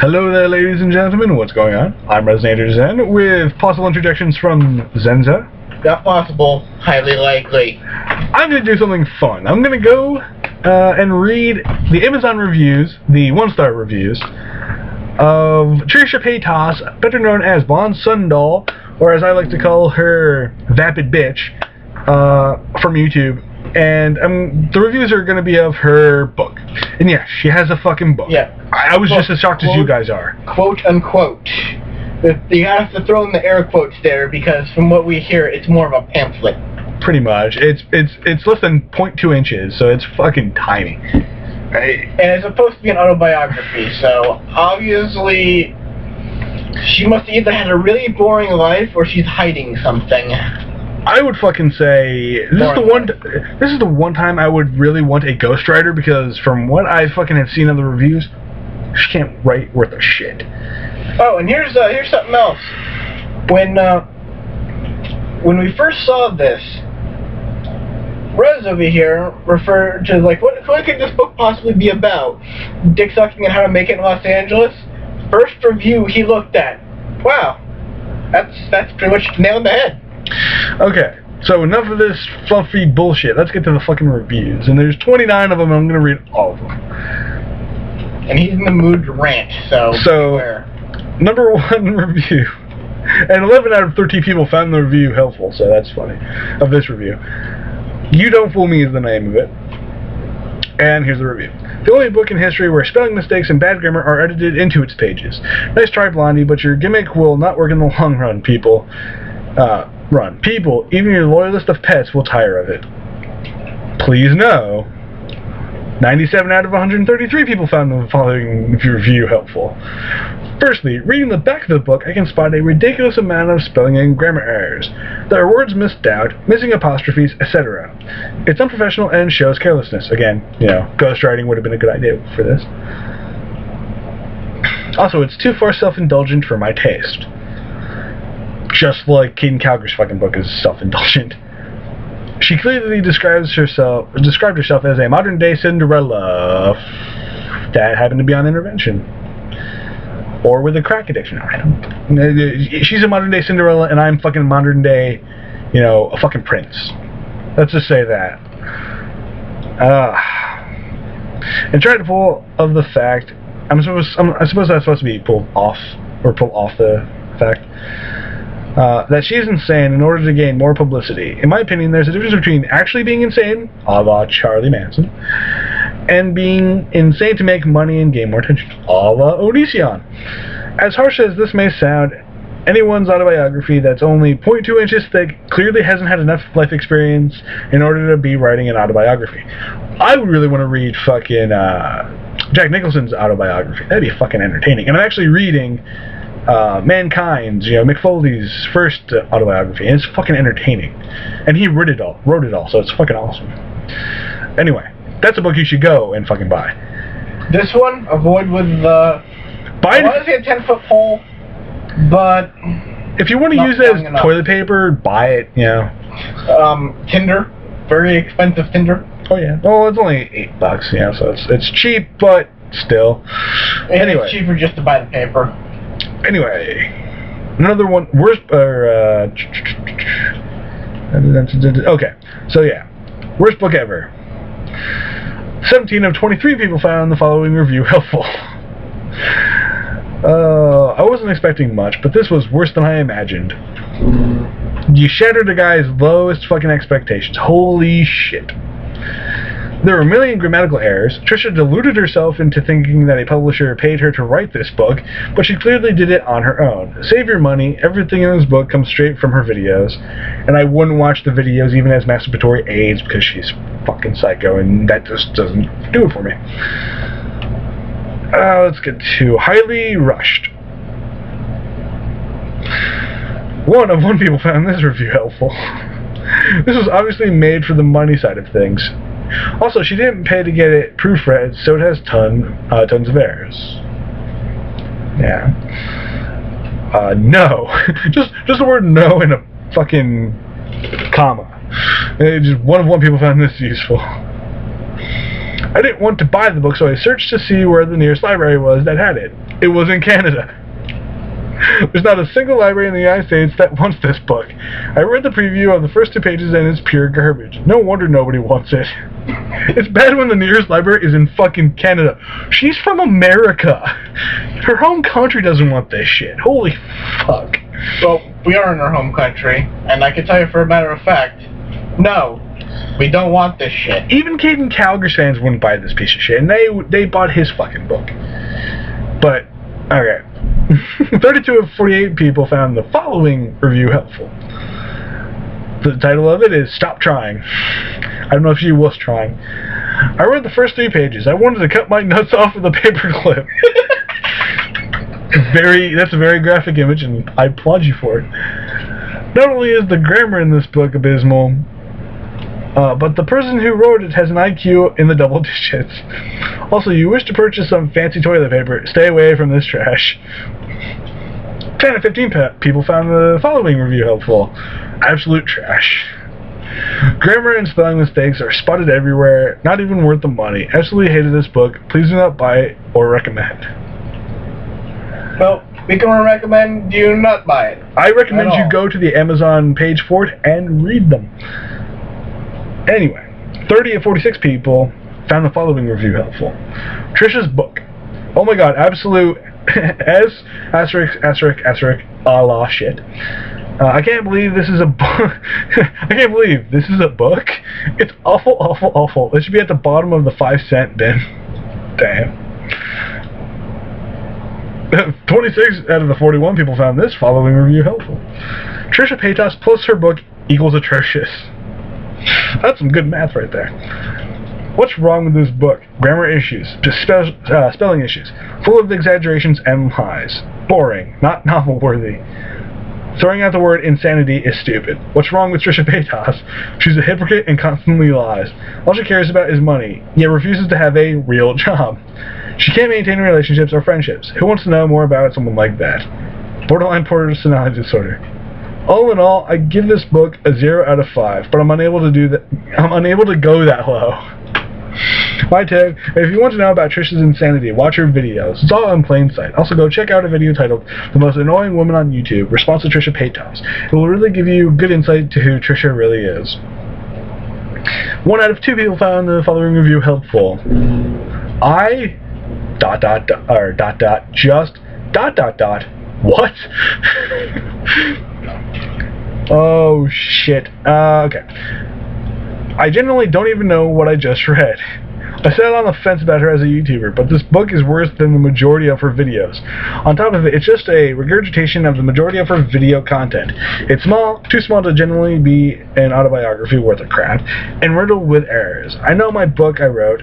Hello there, ladies and gentlemen. What's going on? I'm Resonator Zen with possible introductions from Zenza. Not possible. Highly likely. I'm going to do something fun. I'm going to go and read the Amazon reviews, the one-star reviews, of Trisha Paytas, better known as Von Sundahl, or as I like to call her, Vapid Bitch, from YouTube. And the reviews are going to be of her book. And yeah, she has a fucking book. Yeah. I was just as shocked as you guys are. Quote unquote. You have to throw in the air quotes there because from what we hear, it's more of a pamphlet. Pretty much. It's less than 0.2 inches, so it's fucking tiny. Right? And it's supposed to be an autobiography, so obviously she must either had a really boring life or she's hiding something. I would fucking say this is the one time I would really want a ghostwriter, because from what I fucking have seen in the reviews, she can't write worth a shit. Oh, and here's something else. When we first saw this, Rez over here referred to like what could this book possibly be about? Dick sucking and how to make it in Los Angeles. First review he looked at. Wow, that's pretty much nailed the head. Okay, so enough of this fluffy bullshit. Let's get to the fucking reviews. And there's 29 of them, and I'm going to read all of them. And he's in the mood to rant, so beware. Number one review. And 11 out of 13 people found the review helpful, so that's funny. Of this review. You Don't Fool Me is the name of it. And here's the review. The only book in history where spelling mistakes and bad grammar are edited into its pages. Nice try, Blondie, but your gimmick will not work in the long run, people. People, even your loyalist of pets, will tire of it. Please know, 97 out of 133 people found the following review helpful. Firstly, reading the back of the book, I can spot a ridiculous amount of spelling and grammar errors. There are words missed out, missing apostrophes, etc. It's unprofessional and shows carelessness. Again, ghostwriting would have been a good idea for this. Also, it's too far self-indulgent for my taste. Just like Caden Calgary's fucking book is self-indulgent. She clearly described herself as a modern-day Cinderella that happened to be on intervention. Or with a crack addiction. I don't know. She's a modern-day Cinderella, and I'm fucking modern-day, a fucking prince. Let's just say that. And try to pull of the fact, I suppose that's supposed to be pull off the fact, that she's insane in order to gain more publicity. In my opinion, there's a difference between actually being insane, a la Charlie Manson, and being insane to make money and gain more attention, a la Onision. As harsh as this may sound, anyone's autobiography that's only 0.2 inches thick clearly hasn't had enough life experience in order to be writing an autobiography. I would really want to read fucking Jack Nicholson's autobiography. That'd be fucking entertaining. And I'm actually reading Mankind's, Mick Foley's first autobiography, and it's fucking entertaining. And he wrote it all, so it's fucking awesome. Anyway, that's a book you should go and fucking buy. This one, avoid with the... I want to say a 10-foot pole, but... If you want to use it as toilet paper, buy it, Tinder. Very expensive Tinder. Oh, yeah. Well, it's only $8, so it's cheap, but still. Anyway. It's cheaper just to buy the paper. Anyway, another one, okay, so yeah, worst book ever. 17 of 23 people found the following review helpful. I wasn't expecting much, but this was worse than I imagined. You shattered a guy's lowest fucking expectations. Holy shit. There were a million grammatical errors. Trisha deluded herself into thinking that a publisher paid her to write this book, but she clearly did it on her own. Save your money. Everything in this book comes straight from her videos, and I wouldn't watch the videos even as masturbatory aids because she's fucking psycho, and that just doesn't do it for me. Let's get to highly rushed. 1 of 1 people found this review helpful. This was obviously made for the money side of things. Also, she didn't pay to get it proofread, so it has tons of errors. Yeah. No. just the word no and a fucking comma. Just 1 of 1 people found this useful. I didn't want to buy the book, so I searched to see where the nearest library was that had it. It was in Canada. There's not a single library in the United States that wants this book. I read the preview of the first 2 pages and it's pure garbage. No wonder nobody wants it. It's bad when the nearest library is in fucking Canada. She's from America. Her home country doesn't want this shit. Holy fuck. Well, we are in our home country, and I can tell you for a matter of fact, no, we don't want this shit. Even Caden Calgary's fans wouldn't buy this piece of shit, and they bought his fucking book. But, okay. 32 of 48 people found the following review helpful. The title of it is Stop Trying. I don't know if she was trying. I read the first 3 pages. I wanted to cut my nuts off with a paperclip. That's a very graphic image, and I applaud you for it. Not only is the grammar in this book abysmal, but the person who wrote it has an IQ in the double digits. Also, you wish to purchase some fancy toilet paper, stay away from this trash. 10 of 15 people found the following review helpful. Absolute trash. Grammar and spelling mistakes are spotted everywhere, not even worth the money. Absolutely hated this book. Please do not buy it or recommend. Well, we can recommend you not buy it. I recommend you go to the Amazon page for it and read them. Anyway, 30 of 46 people found the following review helpful. Trisha's book. Oh my god, absolute S a la shit. I can't believe this is a book. I can't believe this is a book. It's awful, awful, awful. It should be at the bottom of the 5-cent bin. Damn. 26 out of the 41 people found this following review helpful. Trisha Paytas plus her book equals atrocious. That's some good math right there. What's wrong with this book? Grammar issues, spelling issues, full of exaggerations and lies. Boring, not novel-worthy. Throwing out the word insanity is stupid. What's wrong with Trisha Paytas? She's a hypocrite and constantly lies. All she cares about is money, yet refuses to have a real job. She can't maintain relationships or friendships. Who wants to know more about someone like that? Borderline personality disorder. All in all, I give this book a 0 out of 5, but I'm unable to do that. I'm unable to go that low. My tip, if you want to know about Trisha's insanity, watch her videos. It's all in plain sight. Also, go check out a video titled The Most Annoying Woman on YouTube, response to Trisha Paytas. It will really give you good insight to who Trisha really is. 1 out of 2 people found the following review helpful. What? Oh shit. Okay. I generally don't even know what I just read. I sat on the fence about her as a YouTuber, but this book is worse than the majority of her videos. On top of it, it's just a regurgitation of the majority of her video content. It's small, too small to generally be an autobiography worth a crap, and riddled with errors. I know my book I wrote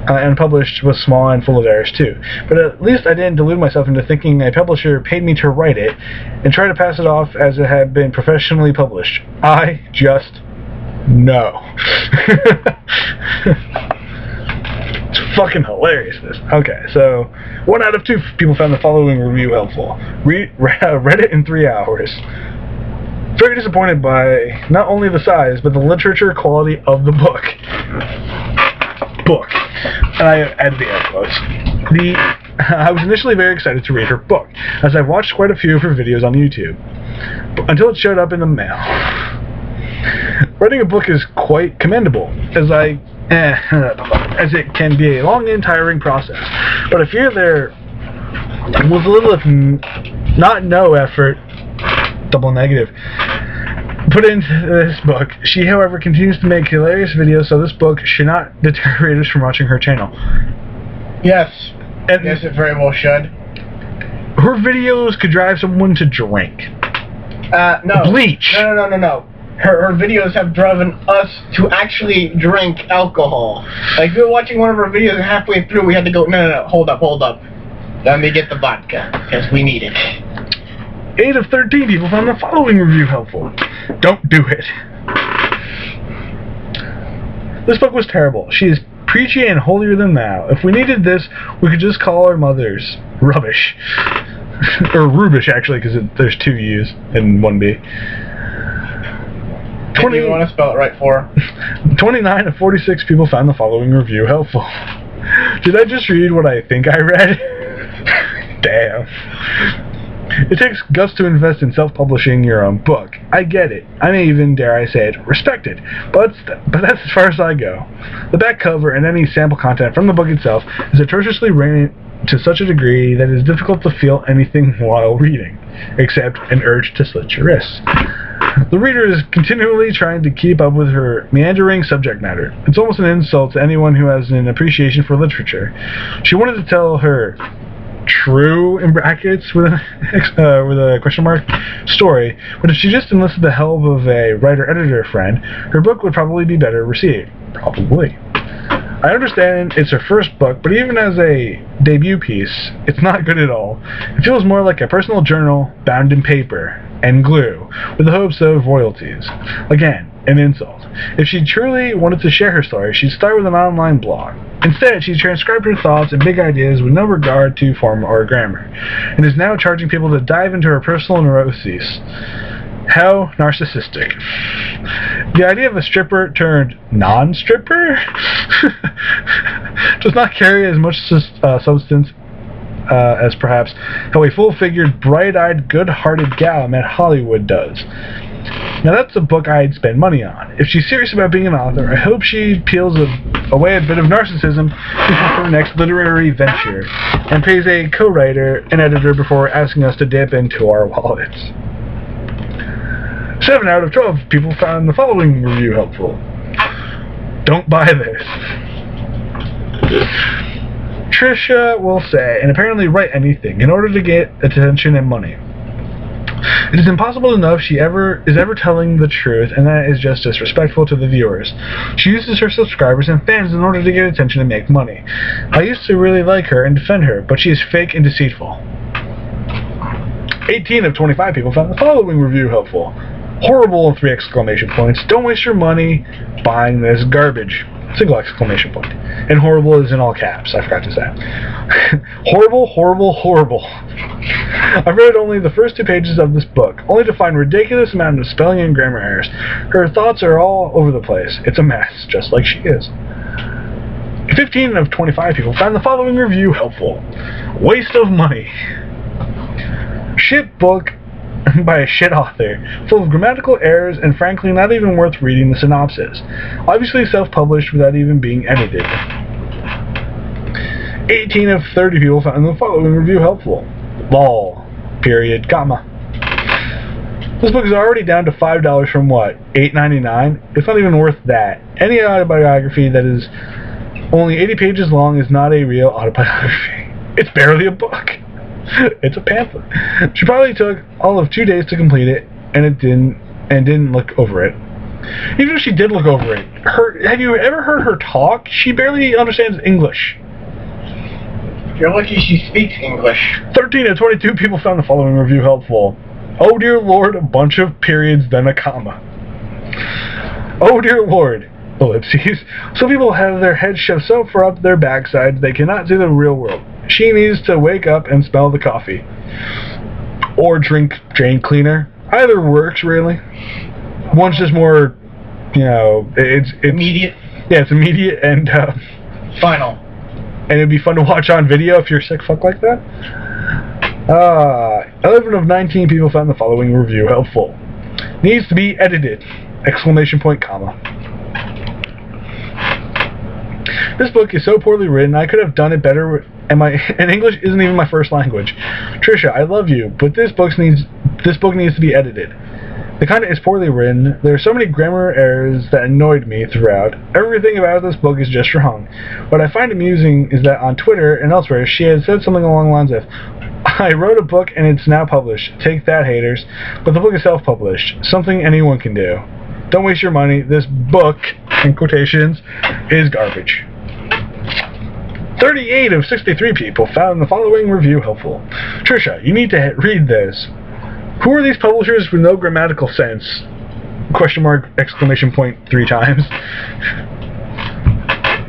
and published was small and full of errors too, but at least I didn't delude myself into thinking a publisher paid me to write it and try to pass it off as it had been professionally published. I just no. It's fucking hilarious, this. Okay, so 1 out of 2 people found the following review helpful. Read it in 3 hours. Very disappointed by not only the size, but the literature quality of the book. And I added the air quotes. I was initially very excited to read her book, as I've watched quite a few of her videos on YouTube, until it showed up in the mail. Writing a book is quite commendable, as it can be a long and tiring process. But I fear there was a little, if not no effort, double negative, put into this book. She, however, continues to make hilarious videos, so this book should not deter us from watching her channel. Yes. And yes, it very well should. Her videos could drive someone to drink. No. Bleach. No. Her videos have driven us to actually drink alcohol. Like, we were watching one of her videos and halfway through we had to go, no, hold up. Let me get the vodka, because we need it. 8 of 13 people found the following review helpful. Don't do it. This book was terrible. She is preachy and holier than thou. If we needed this, we could just call our mothers rubbish. Or rubish, actually, because there's 2 U's and 1 B. 20, you want to spell it right for? 29 of 46 people found the following review helpful. Did I just read what I think I read? Damn. It takes guts to invest in self-publishing your own book. I get it. I may even, dare I say it, respect it. But that's as far as I go. The back cover and any sample content from the book itself is atrociously written to such a degree that it is difficult to feel anything while reading, except an urge to slit your wrists. The reader is continually trying to keep up with her meandering subject matter. It's almost an insult to anyone who has an appreciation for literature. She wanted to tell her true, in brackets, with a question mark, story, but if she just enlisted the help of a writer-editor friend, her book would probably be better received. Probably. I understand it's her first book, but even as a debut piece, it's not good at all. It feels more like a personal journal bound in paper and glue, with the hopes of royalties. Again, an insult. If she truly wanted to share her story, she'd start with an online blog. Instead, she transcribed her thoughts and big ideas with no regard to form or grammar, and is now charging people to dive into her personal neuroses. How narcissistic. The idea of a stripper turned non-stripper does not carry as much substance as perhaps how a full-figured, bright-eyed, good-hearted gal met Hollywood does. Now that's a book I'd spend money on. If she's serious about being an author, I hope she peels away a bit of narcissism before her next literary venture, and pays a co-writer and editor before asking us to dip into our wallets. 7 out of 12 people found the following review helpful. Don't buy this. Trisha will say, and apparently write anything, in order to get attention and money. It is impossible to know if she is ever telling the truth, and that is just disrespectful to the viewers. She uses her subscribers and fans in order to get attention and make money. I used to really like her and defend her, but she is fake and deceitful. 18 of 25 people found the following review helpful. Horrible and 3 exclamation points. Don't waste your money buying this garbage. Single exclamation point. And horrible is in all caps, I forgot to say. Horrible, horrible, horrible. I've read only the first 2 pages of this book, only to find ridiculous amount of spelling and grammar errors. Her thoughts are all over the place. It's a mess, just like she is. 15 of 25 people found the following review helpful. Waste of money. Shit book by a shit author, full of grammatical errors and frankly not even worth reading the synopsis. Obviously self-published without even being edited. 18 of 30 people found the following review helpful. Lol. Period. Comma. This book is already down to $5 from what? $8.99? It's not even worth that. Any autobiography that is only 80 pages long is not a real autobiography. It's barely a book. It's a pamphlet. She probably took all of 2 days to complete it, and didn't look over it. Even if she did look over it, have you ever heard her talk? She barely understands English. You're lucky she speaks English. 13 of 22 people found the following review helpful. Oh dear lord, a bunch of periods, then a comma. Oh dear lord. Ellipses. Some people have their heads shoved so far up their backsides they cannot see the real world. She needs to wake up and smell the coffee. Or drink drain cleaner. Either works, really. One's just more, it's immediate. Yeah, it's immediate and final. And it'd be fun to watch on video if you're a sick fuck like that. 11 of 19 people found the following review helpful. Needs to be edited! Exclamation point, comma. This book is so poorly written, I could have done it better, and English isn't even my first language. Trisha, I love you, but this book needs to be edited. The content is poorly written. There are so many grammar errors that annoyed me throughout. Everything about this book is just wrong. What I find amusing is that on Twitter and elsewhere, she had said something along the lines of, I wrote a book and it's now published. Take that, haters. But the book is self-published. Something anyone can do. Don't waste your money. This book, in quotations, is garbage. 38 of 63 people found the following review helpful. Trisha, you need to read this. Who are these publishers with no grammatical sense? Question mark, exclamation point 3 times.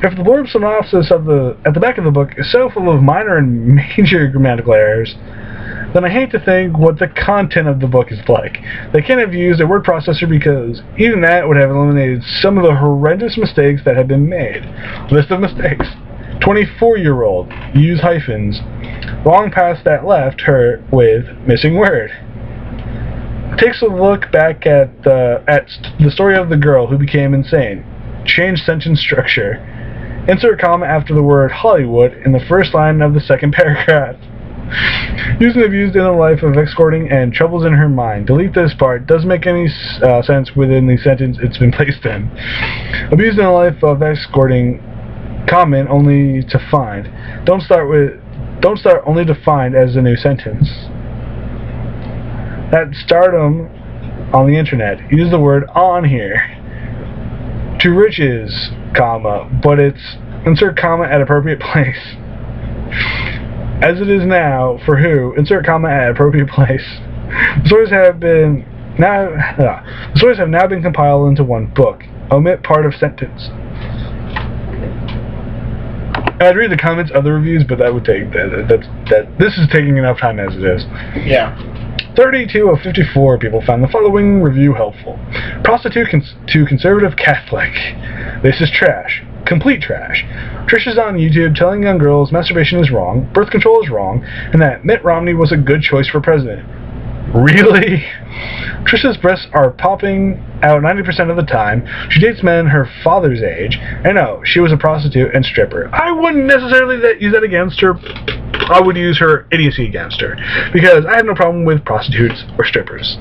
If the blurb synopsis at the back of the book is so full of minor and major grammatical errors, then I hate to think what the content of the book is like. They can't have used a word processor because even that would have eliminated some of the horrendous mistakes that have been made. List of mistakes. 24-year-old. Use hyphens. Wrong past that left her with missing word. Takes a look back at the story of the girl who became insane. Change sentence structure. Insert comma after the word Hollywood in the first line of the second paragraph. Used and abused in a life of escorting and troubles in her mind. Delete this part. Doesn't make any sense within the sentence it's been placed in. Abused in a life of escorting. Comment only to find. Don't start only to find as a new sentence. That stardom on the internet. Use the word on here. To riches, comma, but it's insert comma at appropriate place. As it is now, for who, insert comma at appropriate place. The stories have now been compiled into one book. Omit part of sentence. I'd read the comments of the reviews, but that would take this is taking enough time as it is. Yeah. 32 of 54 people found the following review helpful. Prostitute to conservative Catholic. This is trash. Complete trash. Trish is on YouTube telling young girls masturbation is wrong, birth control is wrong, and that Mitt Romney was a good choice for president. Really? Trisha's breasts are popping out 90% of the time. She dates men her father's age. And no, she was a prostitute and stripper. I wouldn't necessarily use that against her. I would use her idiocy against her. Because I have no problem with prostitutes or strippers.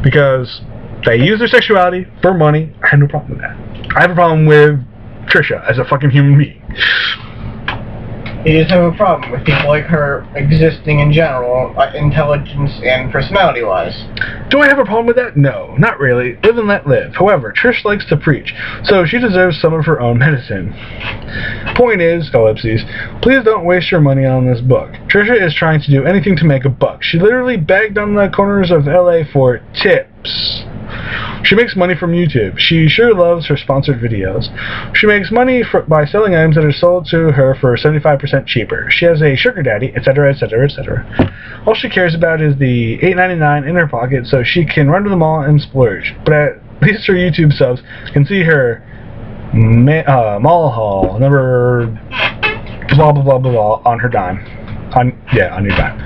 Because they use their sexuality for money. I have no problem with that. I have a problem with Trisha as a fucking human being. He does have a problem with people like her existing in general, intelligence and personality-wise. Do I have a problem with that? No, not really. Live and let live. However, Trish likes to preach, so she deserves some of her own medicine. Point is, ellipses, please don't waste your money on this book. Trisha is trying to do anything to make a buck. She literally begged on the corners of LA for tips. She makes money from YouTube. She sure loves her sponsored videos. She makes money by selling items that are sold to her for 75% cheaper. She has a sugar daddy, etc., etc., etc. All she cares about is the $8.99 in her pocket so she can run to the mall and splurge. But at least her YouTube subs can see her mall haul number blah blah blah blah blah on her dime. On your dime.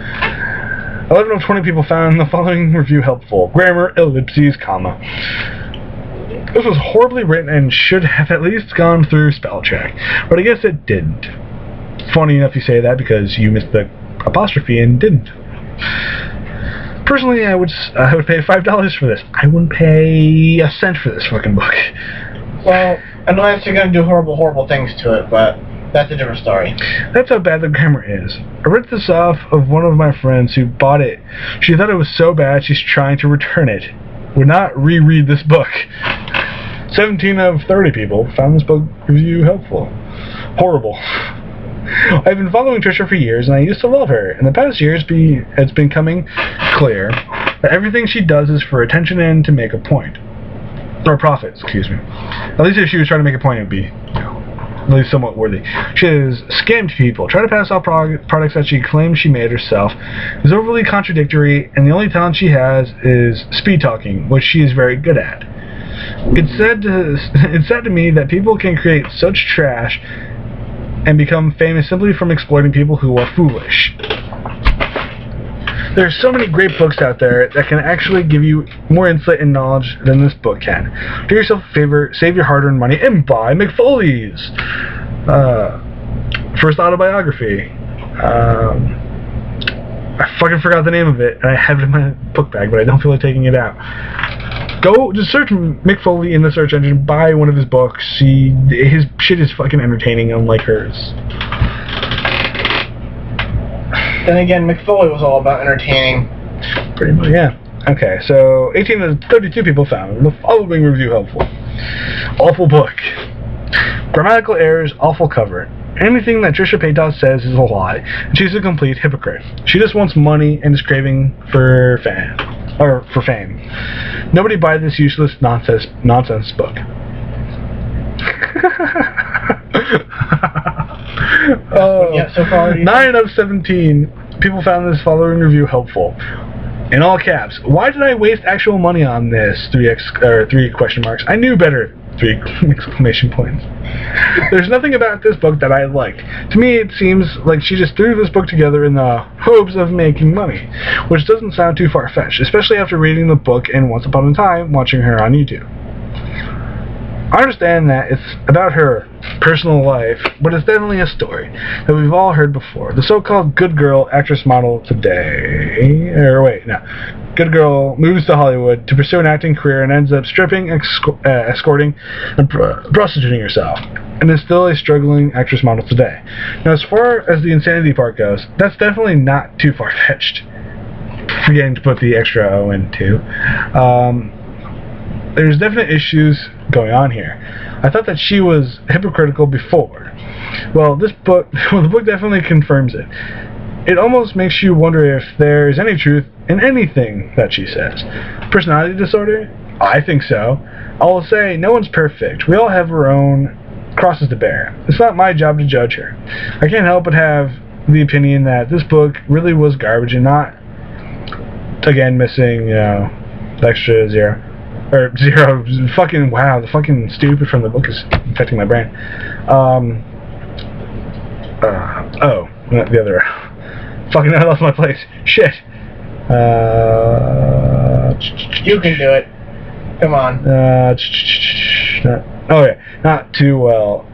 11 of 20 people found the following review helpful. Grammar, ellipses, comma. This was horribly written and should have at least gone through spell check, but I guess it didn't. Funny enough you say that because you missed the apostrophe and didn't. Personally, I would pay $5 for this. I wouldn't pay a cent for this fucking book. Well, unless you're gonna do horrible things to it, but that's a different story. That's how bad the grammar is. I read this off of one of my friends who bought it. She thought it was so bad she's trying to return it. Would not reread this book. 17 of 30 people found this book review helpful. Horrible. I've been following Trisha for years and I used to love her. In the past years it's been coming clear that everything she does is for attention and to make a point. Or profit, excuse me. At least if she was trying to make a point, it would be at least somewhat worthy. She has scammed people, tried to pass off products that she claims she made herself, is overly contradictory, and the only talent she has is speed talking, which she is very good at. It's sad to me that people can create such trash and become famous simply from exploiting people who are foolish. There's so many great books out there that can actually give you more insight and knowledge than this book can. Do yourself a favor, save your hard-earned money, and buy McFoley's first autobiography. I fucking forgot the name of it, and I have it in my book bag, but I don't feel like taking it out. Go, just search Mick Foley in the search engine, buy one of his books. His shit is fucking entertaining, unlike hers. Then again, McFoley was all about entertaining. Pretty much, yeah. Okay, so 18 of 32 people found the following review helpful. Awful book. Grammatical errors, awful cover. Anything that Trisha Paytas says is a lie, and she's a complete hypocrite. She just wants money and is craving for fame. Nobody buy this useless nonsense book. Yeah, so far. 9 out of 17 people found this following review helpful. In all caps, why did I waste actual money on this? 3 question marks. I knew better. 3 exclamation points. There's nothing about this book that I liked. To me, it seems like she just threw this book together in the hopes of making money, which doesn't sound too far-fetched, especially after reading the book and Once Upon a Time watching her on YouTube. I understand that it's about her personal life, but it's definitely a story that we've all heard before. The so-called good girl actress model today, good girl moves to Hollywood to pursue an acting career and ends up stripping, escorting, and prostituting herself, and is still a struggling actress model today. Now, as far as the insanity part goes, that's definitely not too far-fetched, forgetting to put the extra O into. There's definite issues going on here. I thought that she was hypocritical before. Well, the book definitely confirms it. It almost makes you wonder if there's any truth in anything that she says. Personality disorder? I think so. I will say, no one's perfect. We all have our own crosses to bear. It's not my job to judge her. I can't help but have the opinion that this book really was garbage and not, again, missing, the extra 0. Or 0, fucking, wow, the fucking stupid from the book is affecting my brain. The other, fucking, I lost my place. Shit. You can do it. Come on. Not too well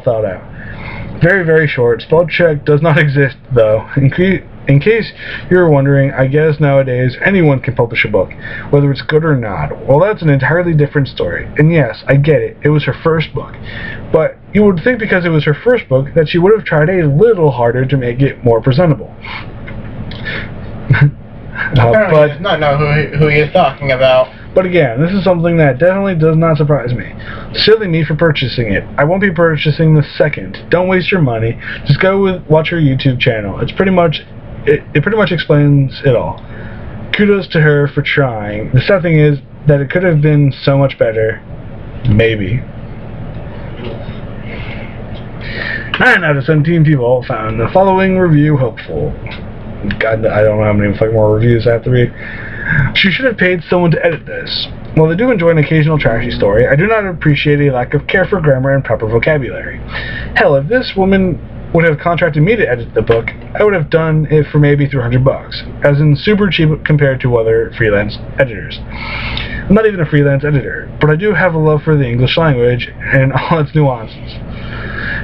thought out. Very, very short. Spell check does not exist, though. In case you're wondering, I guess nowadays anyone can publish a book, whether it's good or not. Well, that's an entirely different story. And yes, I get it. It was her first book. But you would think because it was her first book that she would have tried a little harder to make it more presentable. Apparently he does not know who he is talking about. But again, this is something that definitely does not surprise me. Silly me for purchasing it. I won't be purchasing the second. Don't waste your money. Just watch her YouTube channel. It pretty much explains it all. Kudos to her for trying. The sad thing is that it could have been so much better. Maybe. 9 out of 17 people found the following review helpful. God, I don't know how many fucking more reviews I have to read. She should have paid someone to edit this. While I do enjoy an occasional trashy story, I do not appreciate a lack of care for grammar and proper vocabulary. Hell, if this woman would have contracted me to edit the book, I would have done it for maybe $300, as in super cheap compared to other freelance editors. I'm not even a freelance editor, but I do have a love for the English language and all its nuances.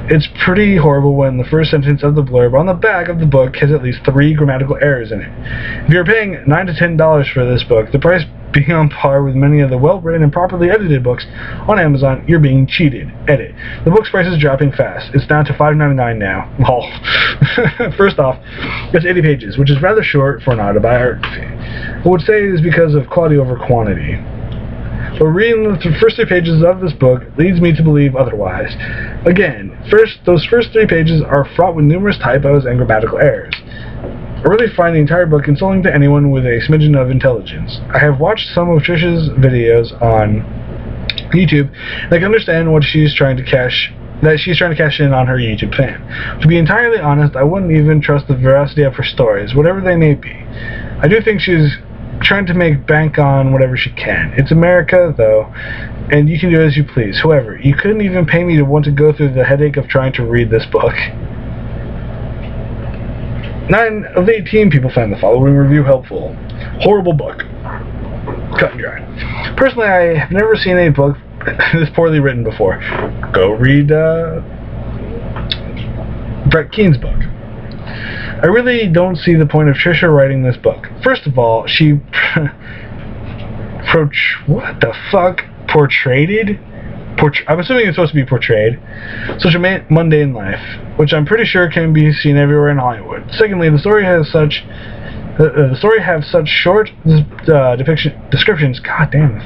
It's pretty horrible when the first sentence of the blurb on the back of the book has at least 3 grammatical errors in it. If you're paying $9 to $10 for this book, the price being on par with many of the well-written and properly edited books on Amazon, you're being cheated. Edit. The book's price is dropping fast. It's down to $5.99 now. Lol. First off, it's 80 pages, which is rather short for an autobiography. I would say it is because of quality over quantity. But reading the first 3 pages of this book leads me to believe otherwise. Again, those first 3 pages are fraught with numerous typos and grammatical errors. I really find the entire book insulting to anyone with a smidgen of intelligence. I have watched some of Trish's videos on YouTube, and I can understand what she's trying to cash in on her YouTube fame. To be entirely honest, I wouldn't even trust the veracity of her stories, whatever they may be. I do think she's trying to make bank on whatever she can. It's America, though, and you can do as you please. However, you couldn't even pay me to want to go through the headache of trying to read this book. 9 of 18 people found the following review helpful. Horrible book. Cut and dry. Personally, I have never seen a book this poorly written before. Go read Brett Keene's book. I really don't see the point of Trisha writing this book. First of all, she I'm assuming it's supposed to be portrayed such a mundane life, which I'm pretty sure can be seen everywhere in Hollywood. Secondly, the story have such short descriptions. God damn,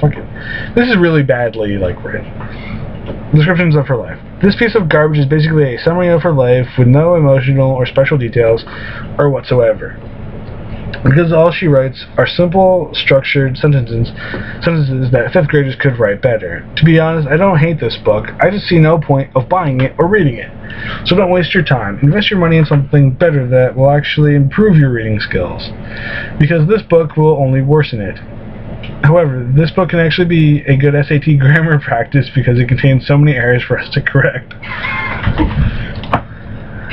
this is really badly written. Descriptions of her life. This piece of garbage is basically a summary of her life with no emotional or special details or whatsoever. Because all she writes are simple, structured sentences that 5th graders could write better. To be honest, I don't hate this book. I just see no point of buying it or reading it. So don't waste your time. Invest your money in something better that will actually improve your reading skills. Because this book will only worsen it. However, this book can actually be a good SAT grammar practice because it contains so many errors for us to correct.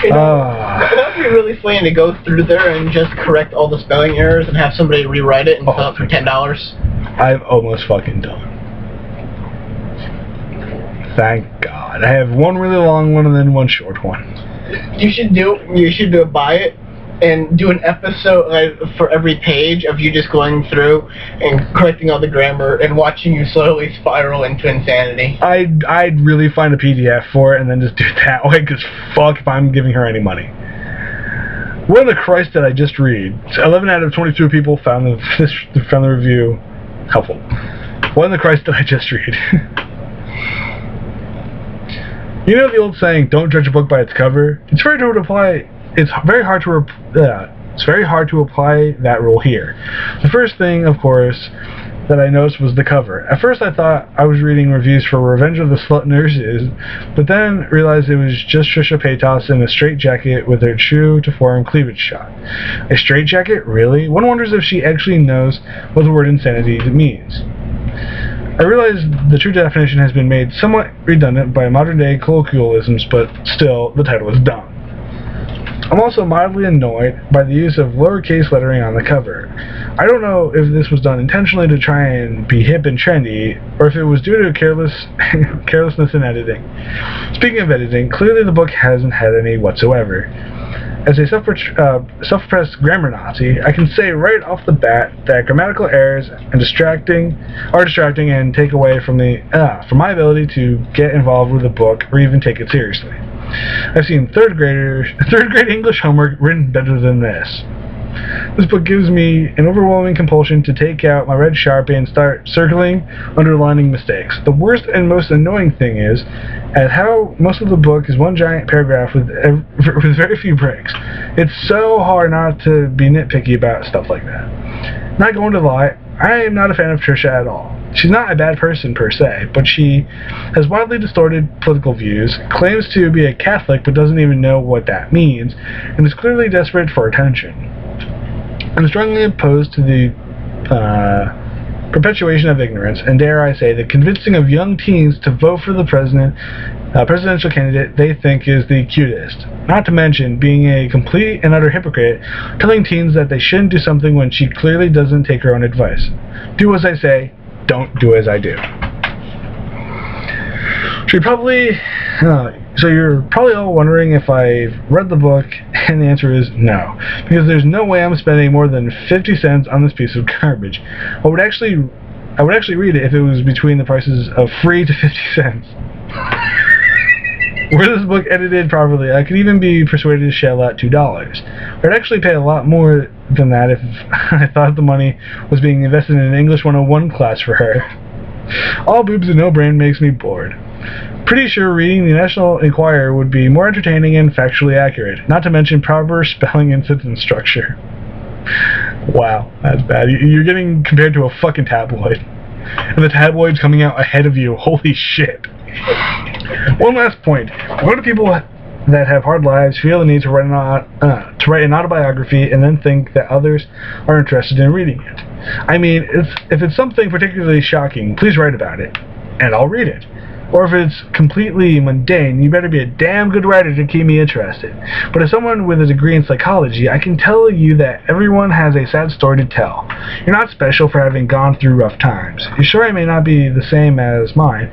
That'd be really funny to go through there and just correct all the spelling errors and have somebody rewrite it and sell it for $10. I've almost fucking done. Thank God. I have one really long one and then one short one. You should buy it and do an episode for every page of you just going through and correcting all the grammar and watching you slowly spiral into insanity. I'd really find a PDF for it and then just do it that way, because fuck if I'm giving her any money. What in the Christ did I just read? 11 out of 22 people found the review helpful. What in the Christ did I just read? You know the old saying, don't judge a book by its cover? It's very hard to apply that rule here. The first thing, of course, that I noticed was the cover. At first I thought I was reading reviews for Revenge of the Slut Nurses, but then realized it was just Trisha Paytas in a straitjacket with her true-to-form cleavage shot. A straitjacket? Really? One wonders if she actually knows what the word insanity means. I realize the true definition has been made somewhat redundant by modern-day colloquialisms, but still, the title is dumb. I'm also mildly annoyed by the use of lowercase lettering on the cover. I don't know if this was done intentionally to try and be hip and trendy, or if it was due to carelessness in editing. Speaking of editing, clearly the book hasn't had any whatsoever. As a self-professed grammar Nazi, I can say right off the bat that grammatical errors are distracting and take away from my ability to get involved with a book or even take it seriously. I've seen third grade English homework written better than this. This book gives me an overwhelming compulsion to take out my red Sharpie and start circling, underlining mistakes. The worst and most annoying thing is at how most of the book is one giant paragraph with very few breaks. It's so hard not to be nitpicky about stuff like that. Not going to lie, I am not a fan of Trisha at all. She's not a bad person per se, but she has wildly distorted political views, claims to be a Catholic but doesn't even know what that means, and is clearly desperate for attention. I'm strongly opposed to the perpetuation of ignorance, and dare I say, the convincing of young teens to vote for the presidential candidate they think is the cutest. Not to mention being a complete and utter hypocrite, telling teens that they shouldn't do something when she clearly doesn't take her own advice. Do as I say, don't do as I do. So you're probably all wondering if I've read the book, and the answer is no. Because there's no way I'm spending more than 50 cents on this piece of garbage. I would actually read it if it was between the prices of free to 50 cents. Were this book edited properly, I could even be persuaded to shell out $2. I'd actually pay a lot more than that if I thought the money was being invested in an English 101 class for her. All boobs and no brain makes me bored. Pretty sure reading the National Enquirer would be more entertaining and factually accurate, not to mention proper spelling and sentence structure. Wow, that's bad. You're getting compared to a fucking tabloid. And the tabloid's coming out ahead of you. Holy shit. One last point. Why do people that have hard lives feel the need to write an autobiography and then think that others are interested in reading it? I mean, if it's something particularly shocking, please write about it, and I'll read it. Or if it's completely mundane, you better be a damn good writer to keep me interested. But as someone with a degree in psychology, I can tell you that everyone has a sad story to tell. You're not special for having gone through rough times. Your story may not be the same as mine,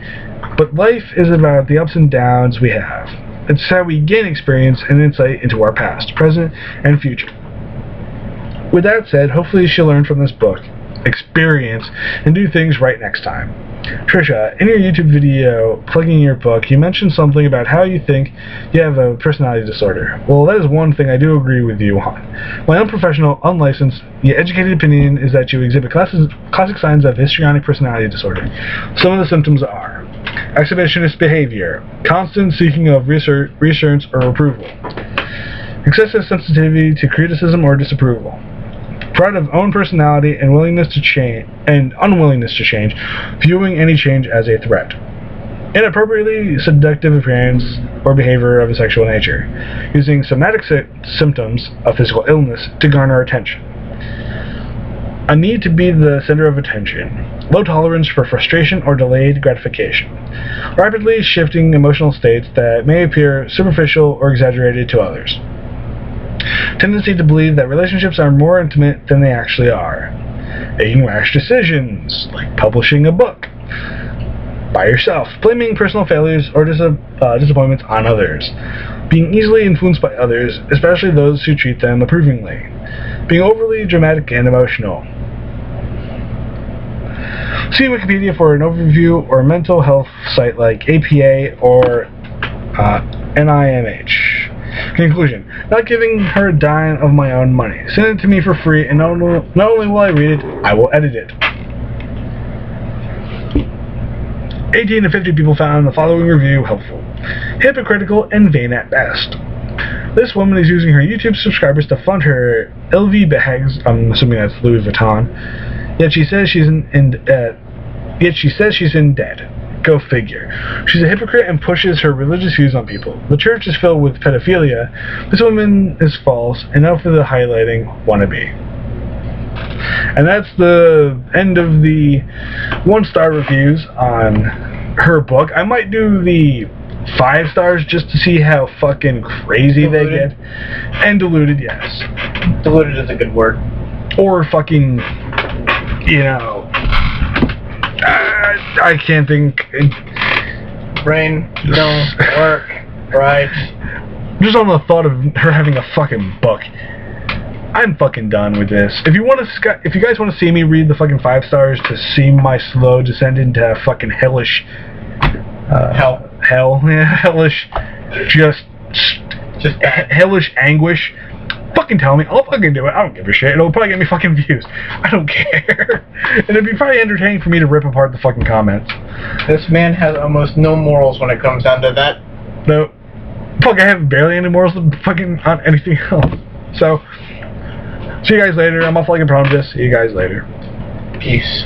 but life is about the ups and downs we have. It's how we gain experience and insight into our past, present, and future. With that said, hopefully she'll learn from this book, experience, and do things right next time. Trisha, in your YouTube video plugging your book, you mentioned something about how you think you have a personality disorder. Well, that is one thing I do agree with you on. My unprofessional, unlicensed, yet educated opinion is that you exhibit classic signs of histrionic personality disorder. Some of the symptoms are exhibitionist behavior, constant seeking of reassurance or approval, excessive sensitivity to criticism or disapproval, pride of own personality and willingness to change and unwillingness to change, viewing any change as a threat. Inappropriately seductive appearance or behavior of a sexual nature, using somatic symptoms of physical illness to garner attention. A need to be the center of attention, low tolerance for frustration or delayed gratification, rapidly shifting emotional states that may appear superficial or exaggerated to others. Tendency to believe that relationships are more intimate than they actually are. Making rash decisions, like publishing a book by yourself, blaming personal failures or disappointments on others, being easily influenced by others, especially those who treat them approvingly, being overly dramatic and emotional. See Wikipedia for an overview, or a mental health site like APA or NIMH. Conclusion: not giving her a dime of my own money. Send it to me for free, and not only will I read it, I will edit it. 18 to 50 people found the following review helpful. Hypocritical and vain at best. This woman is using her YouTube subscribers to fund her LV bags. I'm assuming that's Louis Vuitton. Yet she says she's in debt. Go figure. She's a hypocrite and pushes her religious views on people. The church is filled with pedophilia. This woman is false. Enough of the highlighting wannabe. And that's the end of the 1-star reviews on her book. I might do the 5 stars just to see how fucking crazy they get. And diluted, yes. Diluted is a good word. Or fucking, you know, I can't think. Brain don't work right. Just on the thought of her having a fucking book. I'm fucking done with this. If you guys want to see me read the fucking 5 stars to see my slow descent into fucking hellish, hellish, just hellish anguish, fucking tell me. I'll fucking do it. I don't give a shit. It'll probably get me fucking views. I don't care. And it'd be probably entertaining for me to rip apart the fucking comments. This man has almost no morals when it comes down to that. No. Fuck, I have barely any morals fucking on anything else. So, see you guys later. I'm off like a prom. See you guys later. Peace.